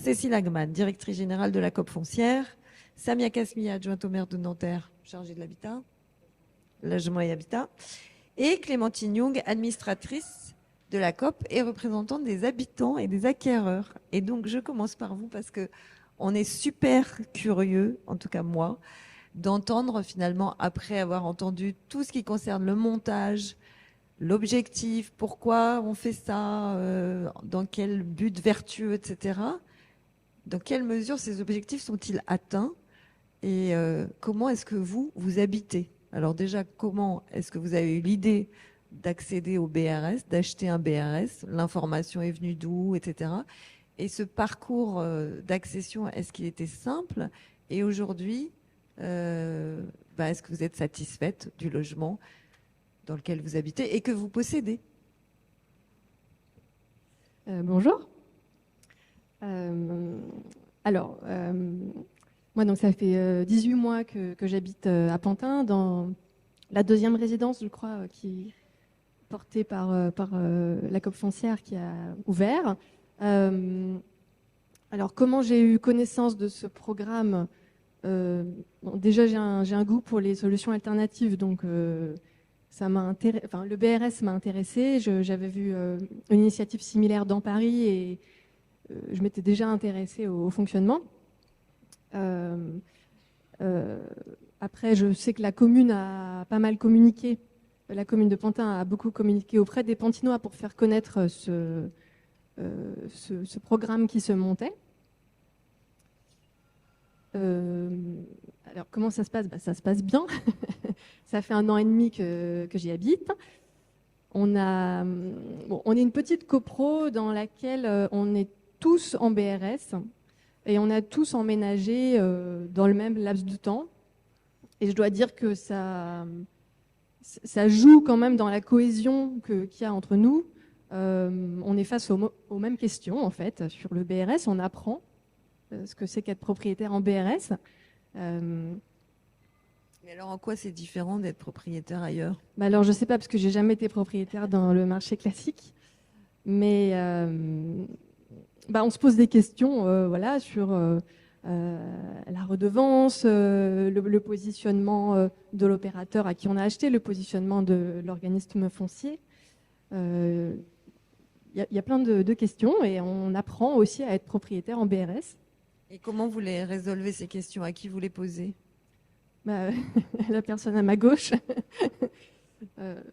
Cécile Agman, directrice générale de la COP foncière, Samia Kasmi, adjointe au maire de Nanterre, chargée de l'habitat, logement et habitat, et Clémentine Young, administratrice de la COP et représentante des habitants et des acquéreurs. Et donc, je commence par vous parce que on est super curieux, en tout cas moi, d'entendre finalement, après avoir entendu tout ce qui concerne le montage, l'objectif, pourquoi on fait ça, dans quel but vertueux, etc. Dans quelle mesure ces objectifs sont-ils atteints et comment est-ce que vous habitez? Alors déjà, comment est-ce que vous avez eu l'idée d'accéder au BRS, d'acheter un BRS? L'information est venue d'où, etc. Et ce parcours d'accession, est-ce qu'il était simple? Et aujourd'hui, est-ce que vous êtes satisfaite du logement dans lequel vous habitez et que vous possédez? Bonjour. Moi, donc, ça fait 18 mois que j'habite à Pantin, dans la deuxième résidence, je crois, qui est portée par la COP foncière qui a ouvert. Alors, comment j'ai eu connaissance de ce programme? Déjà, j'ai un goût pour les solutions alternatives, donc ça m'a le BRS m'a intéressé. J'avais vu une initiative similaire dans Paris et je m'étais déjà intéressée au fonctionnement. Après, je sais que la commune a pas mal communiqué. La commune de Pantin a beaucoup communiqué auprès des Pantinois pour faire connaître ce programme qui se montait. Alors, comment ça se passe? Ça se passe bien. Ça fait 1 an et demi que j'y habite. On est une petite copro dans laquelle on est tous en BRS et on a tous emménagé dans le même laps de temps. Et je dois dire que ça joue quand même dans la cohésion qu'il y a entre nous. On est face aux mêmes questions, en fait. Sur le BRS, on apprend ce que c'est qu'être propriétaire en BRS. Mais alors, en quoi c'est différent d'être propriétaire ailleurs? Alors, je ne sais pas, parce que j'ai jamais été propriétaire dans le marché classique. Mais on se pose des questions sur la redevance, le positionnement de l'opérateur à qui on a acheté, le positionnement de l'organisme foncier. Il y a plein de questions et on apprend aussi à être propriétaire en BRS. Et comment vous les résolvez, ces questions? À qui vous les posez? La personne à ma gauche.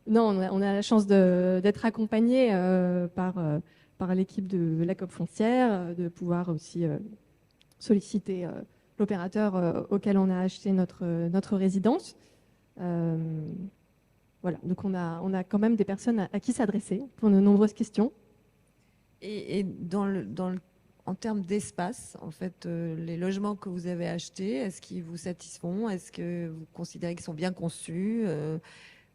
Non, on a la chance d'être accompagné par l'équipe de la COP foncière, de pouvoir aussi solliciter l'opérateur auquel on a acheté notre résidence. Voilà, donc on a quand même des personnes à qui s'adresser pour de nombreuses questions. Et en termes d'espace, en fait, les logements que vous avez achetés, est-ce qu'ils vous satisfont? Est-ce que vous considérez qu'ils sont bien conçus,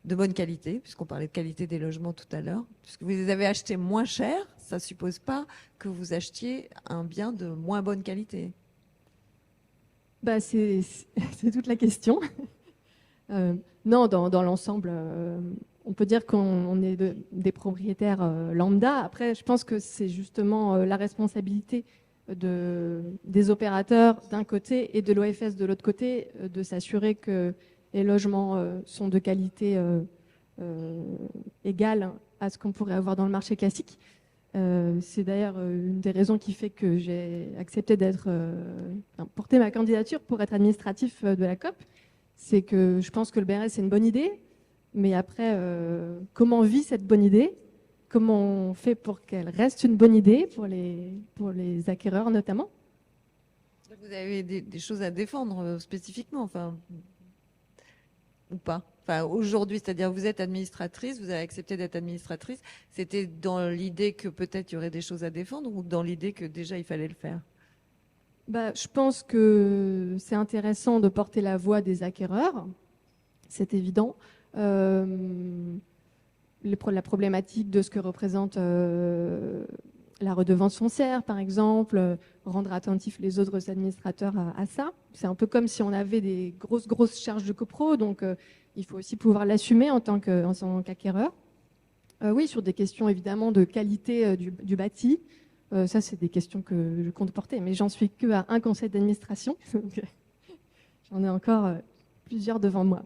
de bonne qualité, puisqu'on parlait de qualité des logements tout à l'heure? Puisque vous les avez achetés moins cher, ça ne suppose pas que vous achetiez un bien de moins bonne qualité. C'est toute la question. Non, dans l'ensemble, on peut dire qu'on est des propriétaires lambda. Après, je pense que c'est justement la responsabilité des opérateurs d'un côté et de l'OFS de l'autre côté de s'assurer que les logements sont de qualité égale à ce qu'on pourrait avoir dans le marché classique. C'est d'ailleurs une des raisons qui fait que j'ai accepté porter ma candidature pour être administratif de la COP. C'est que je pense que le BRS, c'est une bonne idée, mais après, comment vit cette bonne idée? Comment on fait pour qu'elle reste une bonne idée pour les acquéreurs notamment? Vous avez des choses à défendre spécifiquement, ou pas? Aujourd'hui, c'est-à-dire vous êtes administratrice, vous avez accepté d'être administratrice. C'était dans l'idée que peut-être il y aurait des choses à défendre ou dans l'idée que déjà il fallait le faire? Je pense que c'est intéressant de porter la voix des acquéreurs, c'est évident. La problématique de ce que représente la redevance foncière, par exemple, rendre attentifs les autres administrateurs à ça. C'est un peu comme si on avait des grosses charges de copro, donc il faut aussi pouvoir l'assumer en tant qu'acquéreur. Oui, sur des questions évidemment de qualité du bâti, Ça, c'est des questions que je compte porter, mais j'en suis que à un conseil d'administration. Donc, j'en ai encore plusieurs devant moi.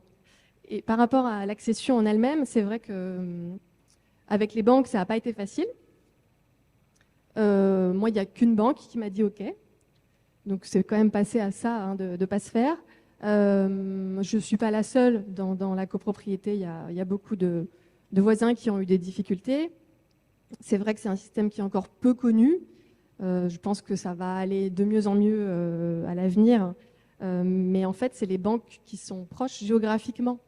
Et par rapport à l'accession en elle-même, c'est vrai que avec les banques, ça n'a pas été facile. Moi, il n'y a qu'une banque qui m'a dit OK. Donc, c'est quand même passé à ça, hein, de ne pas se faire. Je ne suis pas la seule dans la copropriété. Il y a beaucoup de voisins qui ont eu des difficultés. C'est vrai que c'est un système qui est encore peu connu. Je pense que ça va aller de mieux en mieux à l'avenir. Mais en fait, c'est les banques qui sont proches géographiquement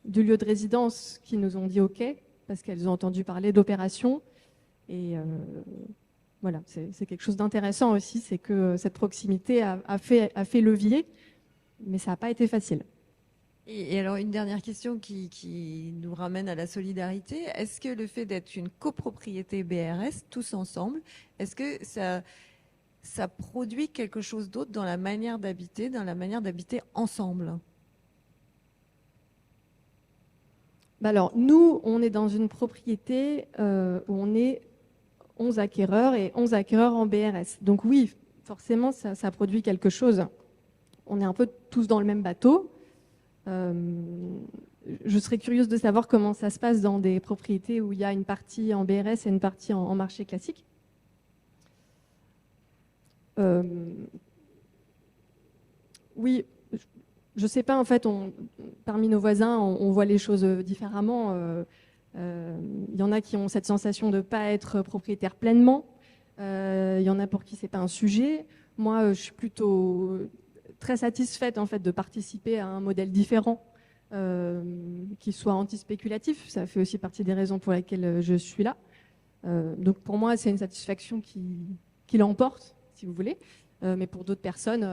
du lieu de résidence qui nous ont dit OK, parce qu'elles ont entendu parler d'opérations. Et voilà, c'est quelque chose d'intéressant aussi, c'est que cette proximité a fait levier, mais ça n'a pas été facile. Et alors, une dernière question qui nous ramène à la solidarité. Est-ce que le fait d'être une copropriété BRS, tous ensemble, est-ce que ça produit quelque chose d'autre dans la manière d'habiter ensemble? Bah alors, nous, on est dans une propriété où on est 11 acquéreurs et 11 acquéreurs en BRS. Donc oui, forcément, ça produit quelque chose. On est un peu tous dans le même bateau. Je serais curieuse de savoir comment ça se passe dans des propriétés où il y a une partie en BRS et une partie en marché classique. Oui, je ne sais pas, en fait, parmi nos voisins, on voit les choses différemment. Il y en a qui ont cette sensation de ne pas être propriétaire pleinement. Il y en a pour qui ce n'est pas un sujet. Moi, je suis plutôt très satisfaite en fait, de participer à un modèle différent qui soit anti-spéculatif. Ça fait aussi partie des raisons pour lesquelles je suis là. Donc pour moi, c'est une satisfaction qui l'emporte, si vous voulez. Mais pour d'autres personnes,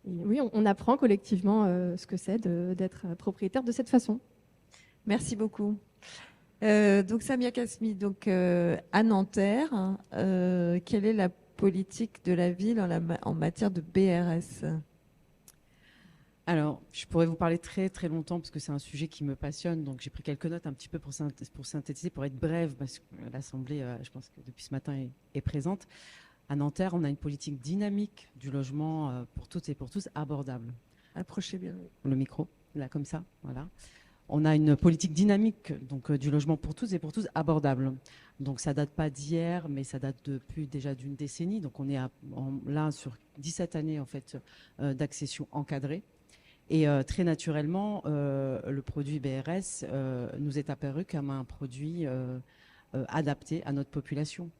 oui, on apprend collectivement ce que c'est d'être propriétaire de cette façon. Merci beaucoup. Donc Samia Kasmi, donc à Nanterre, quelle est la politique de la ville en matière de BRS? Alors, je pourrais vous parler très très longtemps parce que c'est un sujet qui me passionne. Donc, j'ai pris quelques notes un petit peu pour synthétiser, pour être brève, parce que l'Assemblée, je pense que depuis ce matin, est présente. À Nanterre, on a une politique dynamique du logement pour toutes et pour tous, abordable. Approchez bien le micro, là comme ça, voilà. On a une politique dynamique donc du logement pour tous et pour tous abordable. Donc ça date pas d'hier, mais ça date depuis déjà d'une décennie. Donc on est là sur 17 années en fait d'accession encadrée. Et très naturellement, le produit BRS nous est apparu comme un produit adapté à notre population.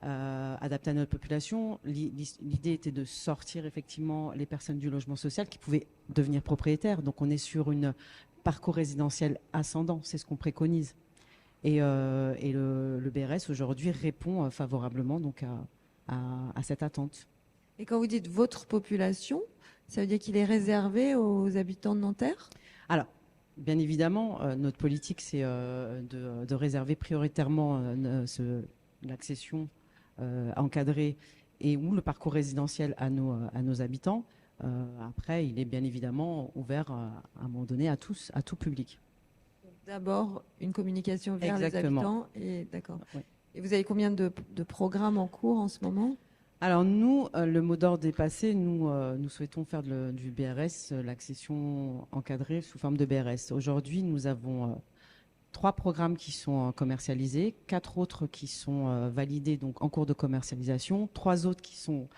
Adapté à notre population, l'idée était de sortir effectivement les personnes du logement social qui pouvaient devenir propriétaires. Donc on est sur une parcours résidentiel ascendant, c'est ce qu'on préconise. Et le BRS aujourd'hui répond favorablement donc à cette attente. Et quand vous dites votre population, ça veut dire qu'il est réservé aux habitants de Nanterre? Alors, bien évidemment, notre politique, c'est de réserver prioritairement l'accession encadrée et ou le parcours résidentiel à nos habitants. Après, il est bien évidemment ouvert à un moment donné à tous, à tout public. D'abord, une communication vers Exactement. les habitants. D'accord. Oui. Et vous avez combien de programmes en cours en ce moment? Alors nous, le mot d'ordre est passé. Nous souhaitons faire du BRS, l'accession encadrée sous forme de BRS. Aujourd'hui, nous avons 3 programmes qui sont commercialisés, 4 autres qui sont validés, donc en cours de commercialisation, 3 autres qui sont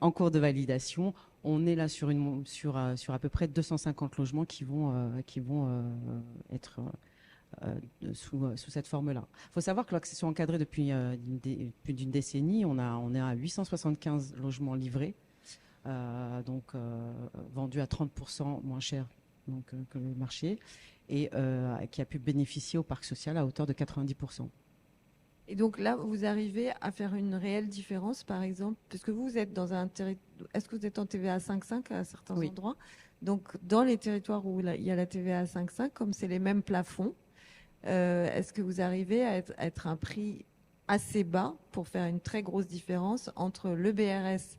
en cours de validation. On est là sur à peu près 250 logements qui vont être sous cette forme-là. Il faut savoir que l'accession encadrée depuis plus d'une décennie, on est à 875 logements livrés, vendus à 30% moins cher que le marché, et qui a pu bénéficier au parc social à hauteur de 90%. Et donc là, vous arrivez à faire une réelle différence, par exemple, parce que vous êtes dans un territoire. Est-ce que vous êtes en TVA 5,5 à certains endroits? Donc, dans les territoires où il y a la TVA 5,5, comme c'est les mêmes plafonds, est-ce que vous arrivez à être un prix assez bas pour faire une très grosse différence entre le BRS,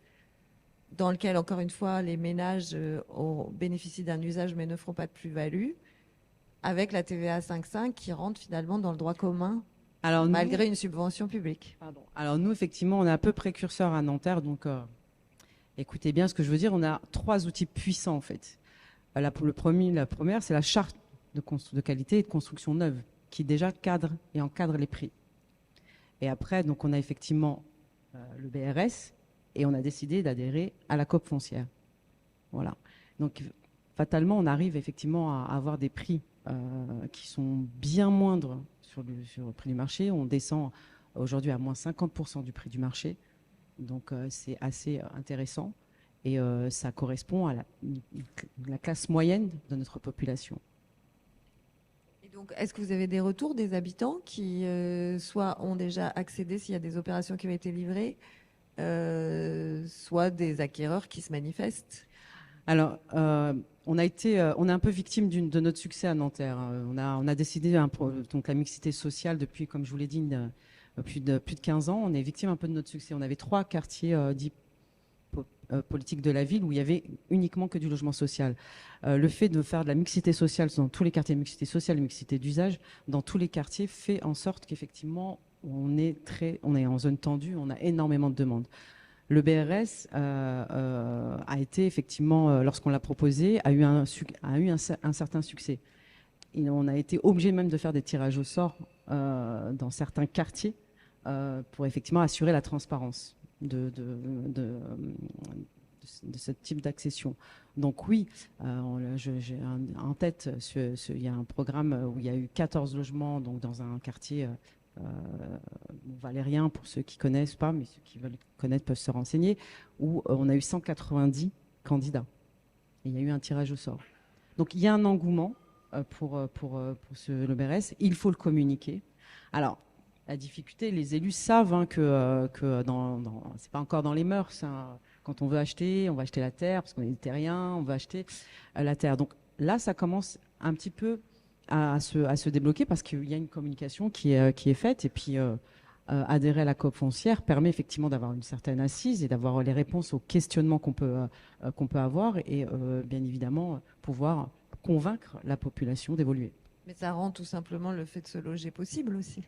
dans lequel, encore une fois, les ménages bénéficient d'un usage mais ne feront pas de plus-value, avec la TVA 5,5 qui rentre finalement dans le droit commun Alors, malgré une subvention publique. Alors nous, effectivement, on est un peu précurseur à Nanterre, donc écoutez bien ce que je veux dire. On a 3 outils puissants en fait. La première, c'est la charte de qualité et de construction neuve, qui déjà cadre et encadre les prix. Et après, donc on a effectivement le BRS et on a décidé d'adhérer à la COP foncière. Voilà. Donc fatalement, on arrive effectivement à avoir des prix qui sont bien moindres sur le prix du marché. On descend aujourd'hui à moins 50% du prix du marché. Donc c'est assez intéressant et ça correspond à la classe moyenne de notre population. Et donc, est-ce que vous avez des retours des habitants qui soit ont déjà accédé s'il y a des opérations qui ont été livrées, soit des acquéreurs qui se manifestent? Alors, on est un peu victime de notre succès à Nanterre. On a décidé, donc la mixité sociale depuis, comme je vous l'ai dit, plus de 15 ans. On est victime un peu de notre succès. On avait 3 quartiers dits politiques de la ville où il y avait uniquement que du logement social. Le fait de faire de la mixité sociale dans tous les quartiers, mixité sociale, mixité d'usage, dans tous les quartiers, fait en sorte qu'effectivement, on est en zone tendue, on a énormément de demandes. Le BRS a été effectivement, lorsqu'on l'a proposé, a eu un certain succès. Et on a été obligé même de faire des tirages au sort dans certains quartiers pour effectivement assurer la transparence de ce type d'accession. Donc oui, j'ai en tête, il y a un programme où il y a eu 14 logements donc dans un quartier valérien, pour ceux qui ne connaissent pas, mais ceux qui veulent connaître peuvent se renseigner, où on a eu 190 candidats. Et il y a eu un tirage au sort. Donc il y a un engouement pour le BRS. Il faut le communiquer. Alors, la difficulté, les élus savent que c'est pas encore dans les mœurs. Hein. Quand on veut acheter, on va acheter la terre, parce qu'on est des terriens, on va acheter la terre. Donc là, ça commence un petit peu à se débloquer parce qu'il y a une communication qui est faite. Et puis, adhérer à la COP foncière permet effectivement d'avoir une certaine assise et d'avoir les réponses aux questionnements qu'on peut avoir et bien évidemment pouvoir convaincre la population d'évoluer. Mais ça rend tout simplement le fait de se loger possible aussi.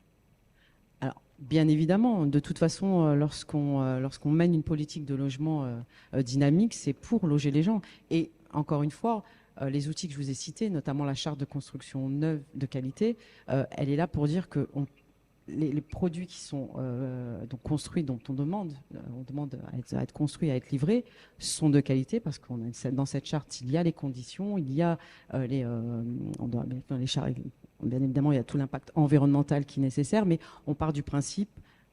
Alors, bien évidemment, de toute façon, lorsqu'on mène une politique de logement dynamique, c'est pour loger les gens. Et encore une fois, les outils que je vous ai cités, notamment la charte de construction neuve de qualité, elle est là pour dire que les produits qui sont donc construits, dont on demande à être construits, à être livrés, sont de qualité parce qu'on a dans cette charte, il y a les conditions, il y a bien évidemment, il y a tout l'impact environnemental qui est nécessaire, mais on part du principe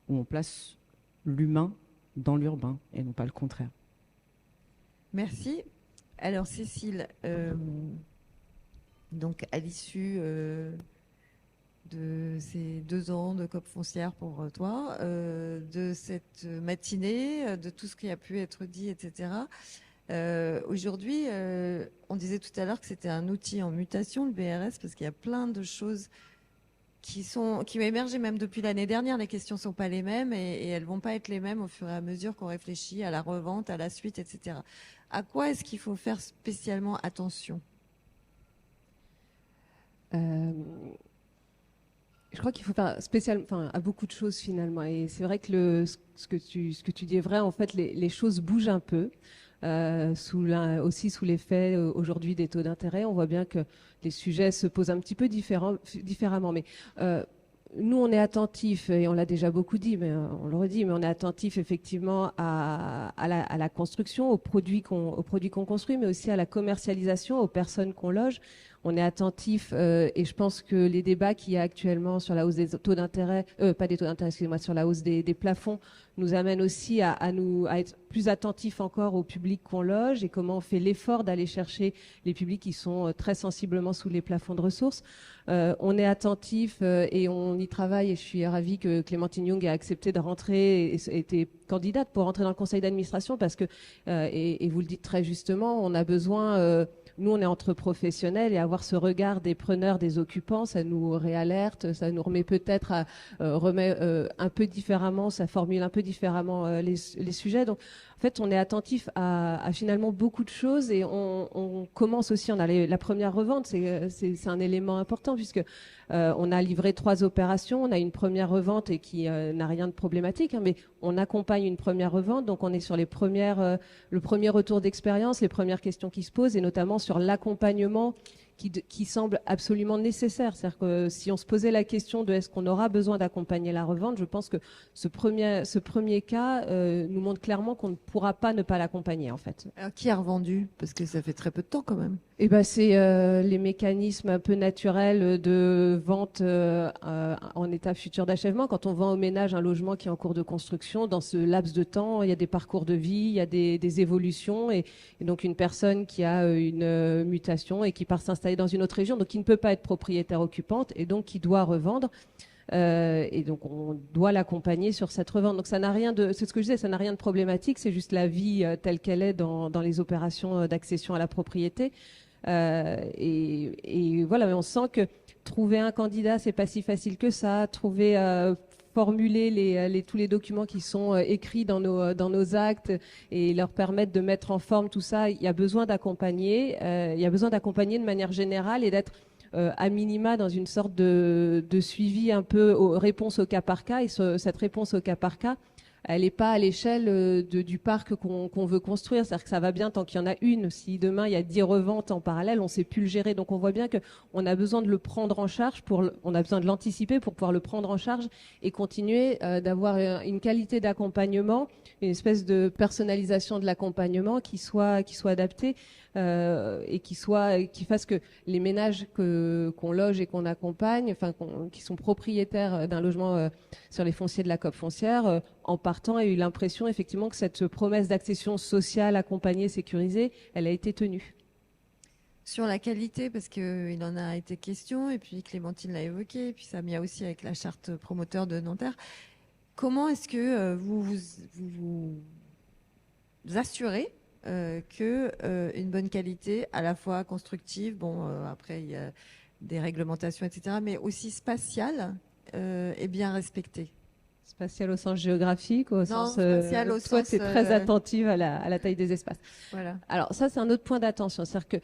où on place l'humain dans l'urbain et non pas le contraire. Merci. Alors Cécile, donc à l'issue de ces 2 ans de COP foncière pour toi, de cette matinée, de tout ce qui a pu être dit, etc. Aujourd'hui, on disait tout à l'heure que c'était un outil en mutation, le BRS, parce qu'il y a plein de choses qui ont émergé même depuis l'année dernière. Les questions ne sont pas les mêmes et elles ne vont pas être les mêmes au fur et à mesure qu'on réfléchit à la revente, à la suite, etc. À quoi est-ce qu'il faut faire spécialement attention ? Je crois qu'il faut faire à beaucoup de choses finalement. Et c'est vrai que ce que tu dis est vrai. En fait, les choses bougent un peu. Aussi sous l'effet aujourd'hui des taux d'intérêt, on voit bien que les sujets se posent un petit peu différemment. Mais nous, on est attentifs, et on l'a déjà beaucoup dit, mais on le redit, mais on est attentifs effectivement à la construction, aux produits qu'on construit, mais aussi à la commercialisation, aux personnes qu'on loge. On est attentif et je pense que les débats qu'il y a actuellement sur la hausse des taux d'intérêt, pas des taux d'intérêt, excusez-moi, sur la hausse des plafonds, nous amènent aussi à être plus attentifs encore au public qu'on loge et comment on fait l'effort d'aller chercher les publics qui sont très sensiblement sous les plafonds de ressources. On est attentif et on y travaille et je suis ravie que Clémentine Young ait accepté de rentrer et était candidate pour rentrer dans le conseil d'administration parce que, et vous le dites très justement, on a besoin nous, on est entre professionnels et avoir ce regard des preneurs, des occupants, ça nous réalerte, ça nous remet peut-être remet un peu différemment, ça formule un peu différemment les sujets. Donc, en fait, on est attentif à finalement beaucoup de choses et on commence aussi, on a la première revente, c'est un élément important puisque on a livré 3 opérations, on a une première revente et qui n'a rien de problématique, hein, mais on accompagne une première revente, donc on est sur le premier retour d'expérience, les premières questions qui se posent et notamment sur l'accompagnement qui semble absolument nécessaire. C'est-à-dire que si on se posait la question de est-ce qu'on aura besoin d'accompagner la revente, je pense que ce premier cas nous montre clairement qu'on ne pourra pas ne pas l'accompagner en fait. Alors, qui a revendu? Parce que ça fait très peu de temps quand même. Eh ben, c'est les mécanismes un peu naturels de vente en état futur d'achèvement. Quand on vend au ménage un logement qui est en cours de construction, dans ce laps de temps, il y a des parcours de vie, il y a des évolutions et donc une personne qui a une mutation et qui part s'installer dans une autre région, donc qui ne peut pas être propriétaire occupante et donc qui doit revendre. Et donc on doit l'accompagner sur cette revente. Donc ça n'a rien de, c'est ce que je disais, ça n'a rien de problématique, c'est juste la vie telle qu'elle est dans les opérations d'accession à la propriété. Et voilà, mais on sent que trouver un candidat, c'est pas si facile que ça. Formuler tous les documents qui sont écrits dans nos actes et leur permettre de mettre en forme tout ça, il y a besoin d'accompagner. Il y a besoin d'accompagner de manière générale et d'être à minima dans une sorte de suivi un peu réponse au cas par cas. Et cette réponse au cas par cas, elle n'est pas à l'échelle du parc qu'on veut construire. C'est-à-dire que ça va bien tant qu'il y en a une. Si demain il y a 10 reventes en parallèle, on ne sait plus le gérer. Donc on voit bien qu'on a besoin de le prendre en charge, on a besoin de l'anticiper pour pouvoir le prendre en charge et continuer d'avoir une qualité d'accompagnement, une espèce de personnalisation de l'accompagnement qui soit adaptée et qui fasse que les ménages qu'on loge et qu'on accompagne, qui sont propriétaires d'un logement sur les fonciers de la COP foncière, en partant, aient eu l'impression effectivement que cette promesse d'accession sociale, accompagnée, sécurisée, elle a été tenue. Sur la qualité, parce qu'il en a été question, et puis Clémentine l'a évoqué, et puis Samia aussi avec la charte promoteur de Nanterre, comment est-ce que vous assurez qu'une bonne qualité, à la fois constructive, après il y a des réglementations, etc., mais aussi spatiale, est bien respectée? Spatial au sens géographique, spatial au toi, sens, tu es très attentive à la taille des espaces. Voilà. Alors ça, c'est un autre point d'attention. C'est-à-dire que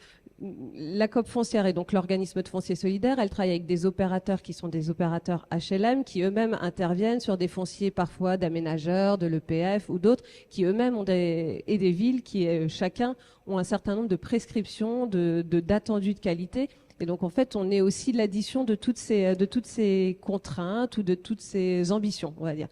la COP foncière et donc l'organisme de foncier solidaire, elle travaille avec des opérateurs qui sont des opérateurs HLM qui eux-mêmes interviennent sur des fonciers parfois d'aménageurs, de l'EPF ou d'autres qui eux-mêmes ont des villes qui chacun ont un certain nombre de prescriptions, d'attendus de qualité. Et donc, en fait, on est aussi l'addition de toutes ces contraintes ou de toutes ces ambitions, on va dire.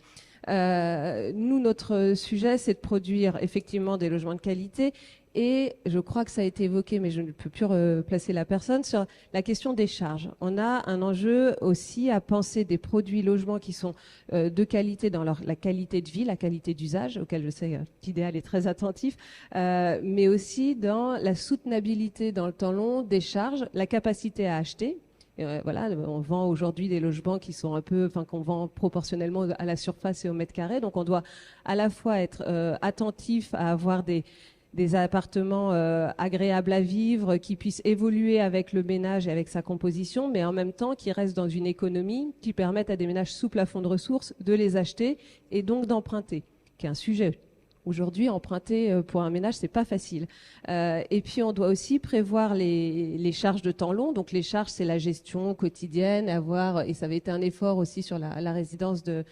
Nous, notre sujet, c'est de produire effectivement des logements de qualité. Et je crois que ça a été évoqué, mais je ne peux plus replacer la personne, sur la question des charges. On a un enjeu aussi à penser des produits logements qui sont de qualité dans la qualité de vie, la qualité d'usage, auquel je sais qu'Idéal est très attentif, mais aussi dans la soutenabilité dans le temps long des charges, la capacité à acheter. Et voilà, on vend aujourd'hui des logements qui sont qu'on vend proportionnellement à la surface et au mètre carré. Donc on doit à la fois être attentif à avoir des appartements agréables à vivre, qui puissent évoluer avec le ménage et avec sa composition, mais en même temps qui restent dans une économie qui permette à des ménages sous plafond de ressources de les acheter et donc d'emprunter, qui est un sujet. Aujourd'hui, emprunter pour un ménage, c'est pas facile. Et puis, on doit aussi prévoir les charges de temps long. Donc, les charges, c'est la gestion quotidienne, et ça avait été un effort aussi sur la résidence de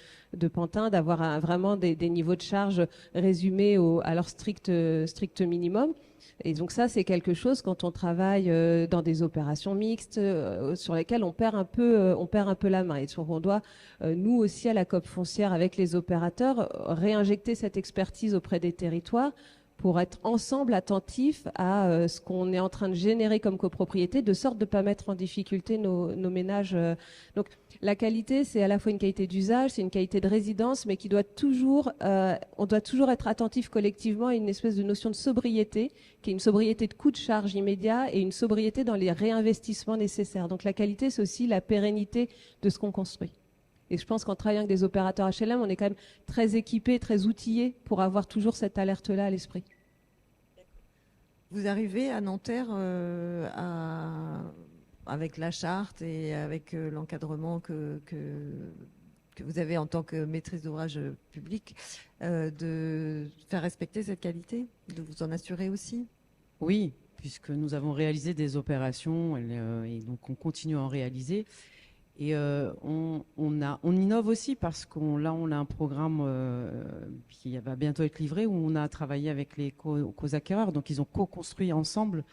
Pantin, d'avoir vraiment des niveaux de charges résumés à leur strict minimum. Et donc ça, c'est quelque chose quand on travaille dans des opérations mixtes sur lesquelles on perd un peu la main. Et donc on doit, nous aussi à la COP foncière avec les opérateurs, réinjecter cette expertise auprès des territoires pour être ensemble attentifs à ce qu'on est en train de générer comme copropriété, de sorte de ne pas mettre en difficulté nos ménages. Donc la qualité, c'est à la fois une qualité d'usage, c'est une qualité de résidence, mais qui doit on doit toujours être attentif collectivement à une espèce de notion de sobriété, qui est une sobriété de coût de charge immédiat et une sobriété dans les réinvestissements nécessaires. Donc la qualité, c'est aussi la pérennité de ce qu'on construit. Et je pense qu'en travaillant avec des opérateurs HLM, on est quand même très équipés, très outillés pour avoir toujours cette alerte-là à l'esprit. Vous arrivez à Nanterre avec la charte et avec l'encadrement que vous avez en tant que maîtrise d'ouvrage public, de faire respecter cette qualité, de vous en assurer aussi? Oui, puisque nous avons réalisé des opérations et donc on continue à en réaliser. Et on innove aussi parce qu'on a un programme qui va bientôt être livré où on a travaillé avec les co-acquéreurs. Donc ils ont co-construit ensemble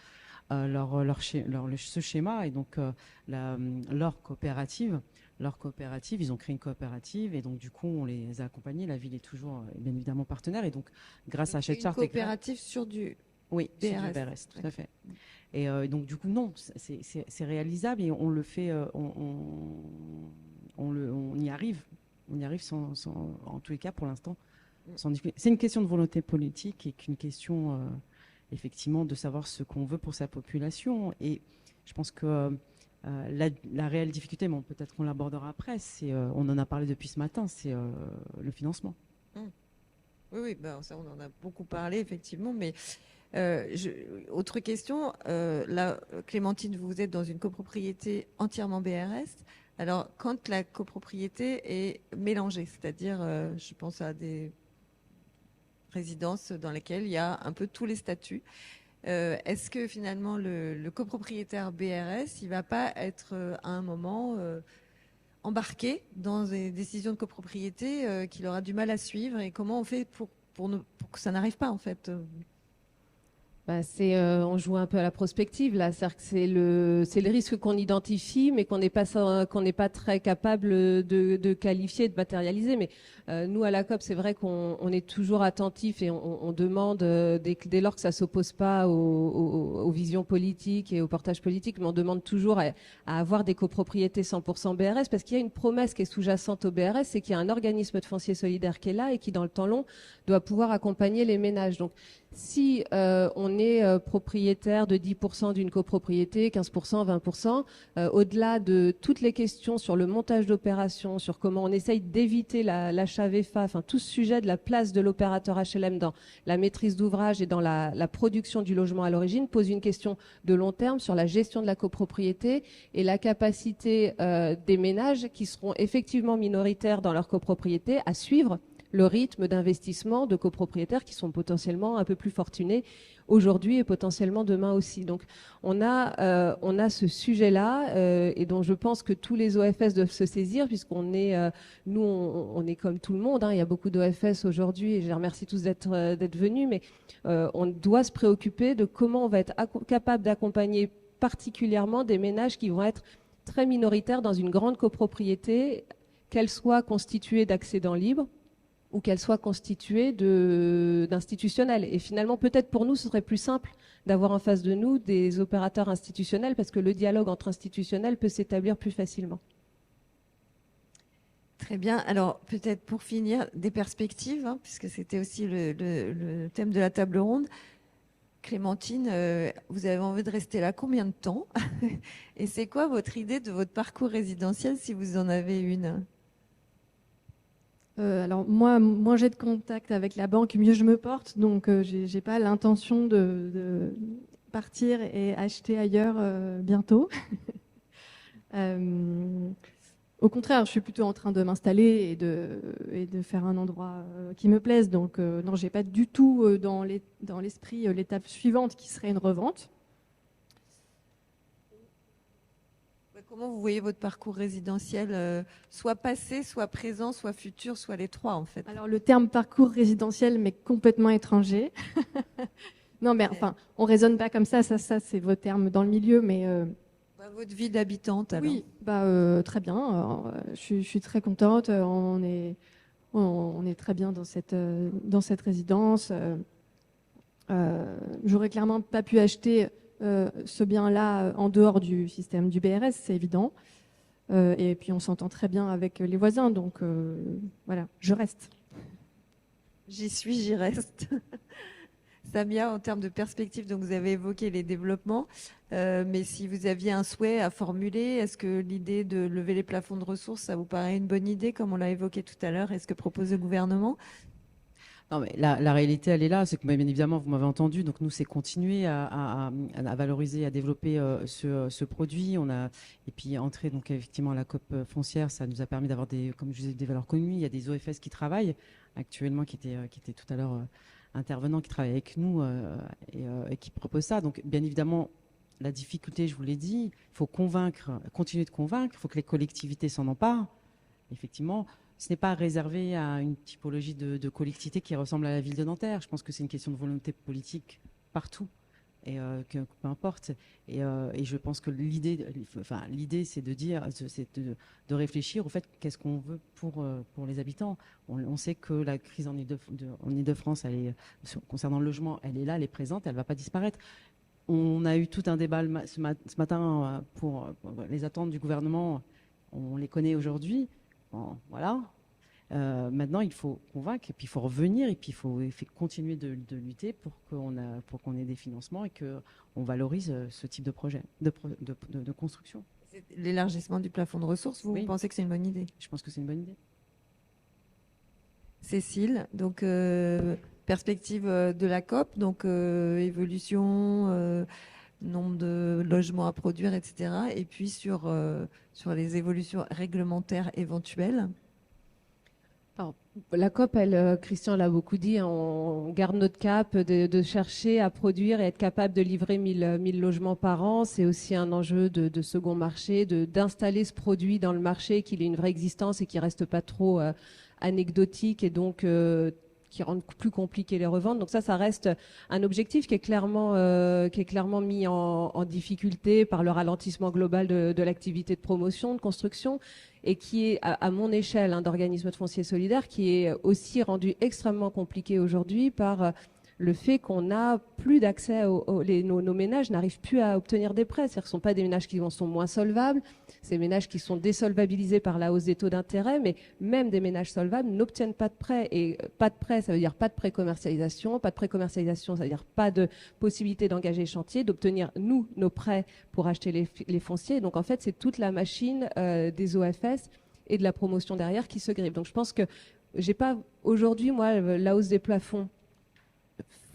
ce schéma et donc leur coopérative. Ils ont créé une coopérative et donc du coup on les a accompagnés. La ville est toujours bien évidemment partenaire et donc grâce à cette charte. Une coopérative sur du Oui, BRS. sur du BRS, tout à fait. Et donc du coup non, c'est réalisable et on le fait, on y arrive, en tous les cas pour l'instant, sans difficulté. C'est une question de volonté politique et qu'une question effectivement de savoir ce qu'on veut pour sa population. Et je pense que la réelle difficulté, bon, peut-être qu'on l'abordera après, on en a parlé depuis ce matin, c'est le financement. Oui, ben, ça on en a beaucoup parlé effectivement, mais autre question, là, Clémentine, vous êtes dans une copropriété entièrement BRS. Alors, quand la copropriété est mélangée, c'est-à-dire, je pense à des résidences dans lesquelles il y a un peu tous les statuts, est-ce que finalement le copropriétaire BRS, il ne va pas être à un moment embarqué dans des décisions de copropriété qu'il aura du mal à suivre, et comment on fait pour que ça n'arrive pas en fait? On joue un peu à la prospective là, c'est-à-dire que c'est le risque qu'on identifie, mais qu'on n'est pas très capable de qualifier, de matérialiser. Mais nous à la COP, c'est vrai qu'on est toujours attentif et on demande dès lors que ça s'oppose pas aux visions politiques et au portage politique, mais on demande toujours à avoir des copropriétés 100% BRS parce qu'il y a une promesse qui est sous-jacente au BRS, c'est qu'il y a un organisme de foncier solidaire qui est là et qui dans le temps long doit pouvoir accompagner les ménages. Donc si on est propriétaire de 10% d'une copropriété, 15%, 20%, au-delà de toutes les questions sur le montage d'opérations, sur comment on essaye d'éviter l'achat VFA, enfin tout ce sujet de la place de l'opérateur HLM dans la maîtrise d'ouvrage et dans la production du logement à l'origine, pose une question de long terme sur la gestion de la copropriété et la capacité des ménages qui seront effectivement minoritaires dans leur copropriété à suivre le rythme d'investissement de copropriétaires qui sont potentiellement un peu plus fortunés aujourd'hui et potentiellement demain aussi. Donc on a ce sujet-là et dont je pense que tous les OFS doivent se saisir puisqu'on est, nous on est comme tout le monde, hein, il y a beaucoup d'OFS aujourd'hui et je les remercie tous d'être venus, mais on doit se préoccuper de comment on va être capable d'accompagner particulièrement des ménages qui vont être très minoritaires dans une grande copropriété, qu'elle soit constituée d'accédants libres ou qu'elle soit constituée d'institutionnels. Et finalement, peut-être pour nous, ce serait plus simple d'avoir en face de nous des opérateurs institutionnels parce que le dialogue entre institutionnels peut s'établir plus facilement. Très bien. Alors, peut-être pour finir, des perspectives, hein, puisque c'était aussi le thème de la table ronde. Clémentine, vous avez envie de rester là combien de temps? Et c'est quoi votre idée de votre parcours résidentiel, si vous en avez une? Alors moi, moins j'ai de contact avec la banque, mieux je me porte. Donc j'ai pas l'intention de partir et acheter ailleurs bientôt. Au contraire, je suis plutôt en train de m'installer et de faire un endroit qui me plaise. Donc non, j'ai pas du tout dans l'esprit l'étape suivante qui serait une revente. Comment vous voyez votre parcours résidentiel, soit passé, soit présent, soit futur, soit les trois en fait? Alors le terme parcours résidentiel m'est complètement étranger. Non mais enfin, on raisonne pas comme ça c'est vos termes dans le milieu, mais votre vie d'habitante alors? Oui, très bien. Alors, je suis très contente. On est très bien dans cette résidence. J'aurais clairement pas pu acheter ce bien-là en dehors du système du BRS, c'est évident. Et puis on s'entend très bien avec les voisins, donc voilà, je reste. J'y suis, j'y reste. Samia, en termes de perspective, donc vous avez évoqué les développements, mais si vous aviez un souhait à formuler, est-ce que l'idée de lever les plafonds de ressources, ça vous paraît une bonne idée, comme on l'a évoqué tout à l'heure? Est-ce que propose le gouvernement? Non, mais la réalité, elle est là. C'est que bien évidemment, vous m'avez entendu. Donc nous, c'est continuer à valoriser, à développer ce produit. Et puis entrer donc effectivement à la COP foncière, ça nous a permis d'avoir comme je disais, des valeurs communes. Il y a des OFS qui travaillent actuellement, qui étaient tout à l'heure intervenants, qui travaillent avec nous et qui proposent ça. Donc bien évidemment, la difficulté, je vous l'ai dit, il faut continuer de convaincre. Il faut que les collectivités s'en emparent. Effectivement. Ce n'est pas réservé à une typologie de collectivité qui ressemble à la ville de Nanterre. Je pense que c'est une question de volonté politique partout, et peu importe. Et je pense que l'idée, c'est de dire, c'est de réfléchir au fait qu'est-ce qu'on veut pour les habitants. On sait que la crise en Île-de-France, concernant le logement, elle est là, elle est présente, elle ne va pas disparaître. On a eu tout un débat ce matin pour les attentes du gouvernement. On les connaît aujourd'hui. Bon, voilà. Maintenant, il faut convaincre, et puis il faut revenir, et puis il faut continuer de lutter pour qu'on ait des financements et qu'on valorise ce type de projet, de construction. L'élargissement du plafond de ressources, vous pensez que c'est une bonne idée? Je pense que c'est une bonne idée. Cécile, donc perspective de la COP, donc évolution, nombre de logements à produire, etc. Et puis sur les évolutions réglementaires éventuelles. Alors, la COP, Christian l'a beaucoup dit, on garde notre cap de chercher à produire et être capable de livrer 1000 logements par an. C'est aussi un enjeu de second marché, d'installer ce produit dans le marché, qu'il ait une vraie existence et qu'il ne reste pas trop anecdotique et donc qui rendent plus compliqué les reventes. Donc ça reste un objectif qui est clairement mis en difficulté par le ralentissement global de l'activité de promotion, de construction, et qui est, à mon échelle d'organisme de foncier solidaire, qui est aussi rendu extrêmement compliqué aujourd'hui par le fait qu'on n'a plus d'accès, nos ménages n'arrivent plus à obtenir des prêts. C'est-à-dire que ce ne sont pas des ménages qui sont moins solvables, c'est des ménages qui sont désolvabilisés par la hausse des taux d'intérêt, mais même des ménages solvables n'obtiennent pas de prêts. Et pas de prêts, ça veut dire pas de précommercialisation. Pas de précommercialisation, ça veut dire pas de possibilité d'engager chantier, d'obtenir, nous, nos prêts pour acheter les fonciers. Donc en fait, c'est toute la machine des OFS et de la promotion derrière qui se grippe. Donc je pense que j'ai pas, aujourd'hui, moi, la hausse des plafonds,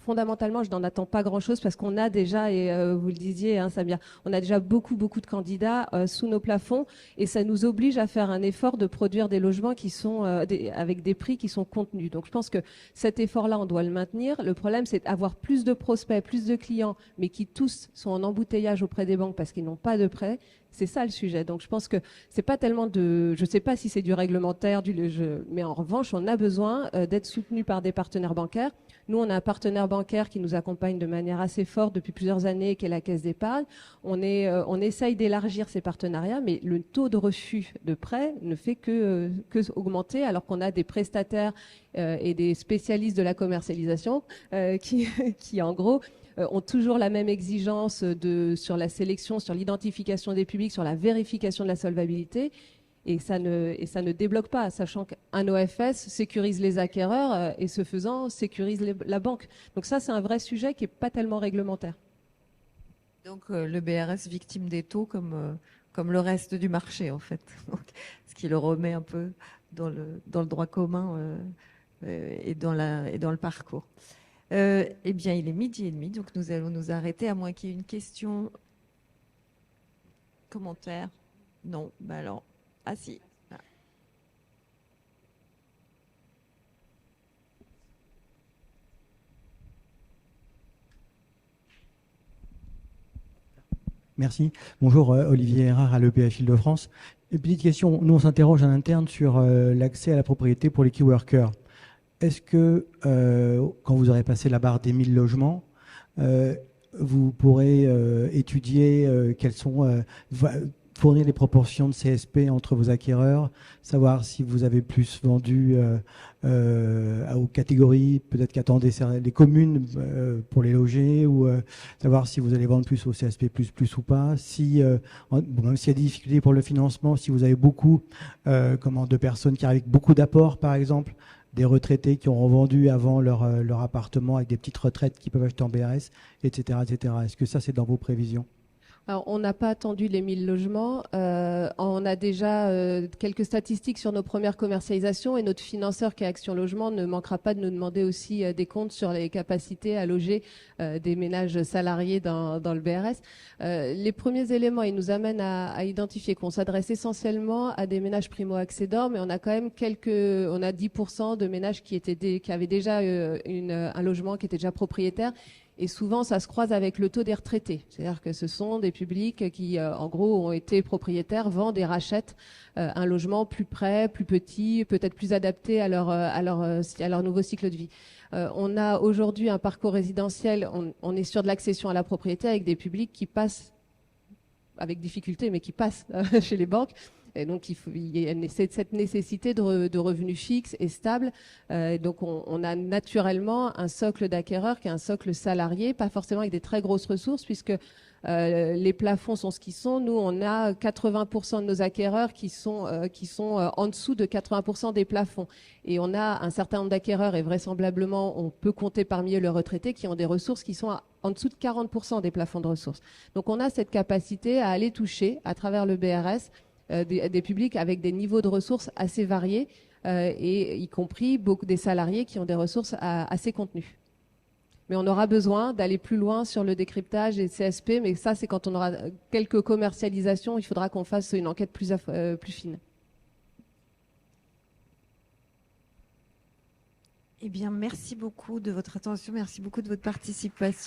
fondamentalement, je n'en attends pas grand-chose parce qu'on a déjà, et vous le disiez, Samia, on a déjà beaucoup de candidats sous nos plafonds et ça nous oblige à faire un effort de produire des logements qui sont avec des prix qui sont contenus. Donc je pense que cet effort-là, on doit le maintenir. Le problème, c'est d'avoir plus de prospects, plus de clients, mais qui tous sont en embouteillage auprès des banques parce qu'ils n'ont pas de prêt. C'est ça le sujet. Donc je pense que c'est pas tellement je sais pas si c'est du réglementaire, mais en revanche, on a besoin d'être soutenu par des partenaires bancaires. Nous, on a un partenaire bancaire qui nous accompagne de manière assez forte depuis plusieurs années, qui est la Caisse d'épargne. On essaye d'élargir ces partenariats, mais le taux de refus de prêt ne fait que augmenter, alors qu'on a des prestataires et des spécialistes de la commercialisation qui en gros ont toujours la même exigence sur la sélection, sur l'identification des publics, sur la vérification de la solvabilité. Et ça ne débloque pas, sachant qu'un OFS sécurise les acquéreurs et ce faisant sécurise la banque. Donc ça, c'est un vrai sujet qui n'est pas tellement réglementaire. Donc le BRS victime des taux comme le reste du marché en fait, donc, ce qui le remet un peu dans le droit commun et dans le parcours. Eh bien, il est 12h30, donc nous allons nous arrêter, à moins qu'il y ait une question, commentaire. Non, bah alors, ah si. Ah. Merci. Bonjour, Olivier Erard à l'EPF Île-de-France. Une petite question, nous on s'interroge en interne sur l'accès à la propriété pour les key workers. Est-ce que, quand vous aurez passé la barre des 1000 logements, vous pourrez étudier quelles sont, fournir les proportions de CSP entre vos acquéreurs, savoir si vous avez plus vendu aux catégories, peut-être qu'attendaient les communes pour les loger, ou savoir si vous allez vendre plus au CSP++ ou pas, si, même s'il y a des difficultés pour le financement, si vous avez beaucoup de personnes qui arrivent avec beaucoup d'apports, par exemple, des retraités qui ont revendu avant leur appartement avec des petites retraites qu'ils peuvent acheter en BRS, etc. etc. Est-ce que ça, c'est dans vos prévisions ? Alors, on n'a pas attendu les 1000 logements. On a déjà quelques statistiques sur nos premières commercialisations et notre financeur qui est Action Logement ne manquera pas de nous demander aussi des comptes sur les capacités à loger des ménages salariés dans le BRS. Les premiers éléments, ils nous amènent à identifier qu'on s'adresse essentiellement à des ménages primo-accédants, mais on a quand même on a 10% de ménages qui avaient déjà un logement, qui étaient déjà propriétaires. Et souvent, ça se croise avec le taux des retraités. C'est-à-dire que ce sont des publics qui, en gros, ont été propriétaires, vendent et rachètent un logement plus près, plus petit, peut-être plus adapté à leur nouveau cycle de vie. On a aujourd'hui un parcours résidentiel, on est sur de l'accession à la propriété avec des publics qui passent, avec difficulté, mais qui passent chez les banques. Et donc, il y a cette nécessité de revenus fixes et stables. Donc, on a naturellement un socle d'acquéreurs qui est un socle salarié, pas forcément avec des très grosses ressources, puisque les plafonds sont ce qu'ils sont. Nous, on a 80% de nos acquéreurs qui sont en dessous de 80% des plafonds. Et on a un certain nombre d'acquéreurs, et vraisemblablement, on peut compter parmi eux les retraités, qui ont des ressources qui sont en dessous de 40% des plafonds de ressources. Donc, on a cette capacité à aller toucher, à travers le BRS, des publics avec des niveaux de ressources assez variés, et y compris beaucoup des salariés qui ont des ressources assez contenues. Mais on aura besoin d'aller plus loin sur le décryptage et CSP, mais ça, c'est quand on aura quelques commercialisations, il faudra qu'on fasse une enquête plus fine. Eh bien, merci beaucoup de votre attention, merci beaucoup de votre participation.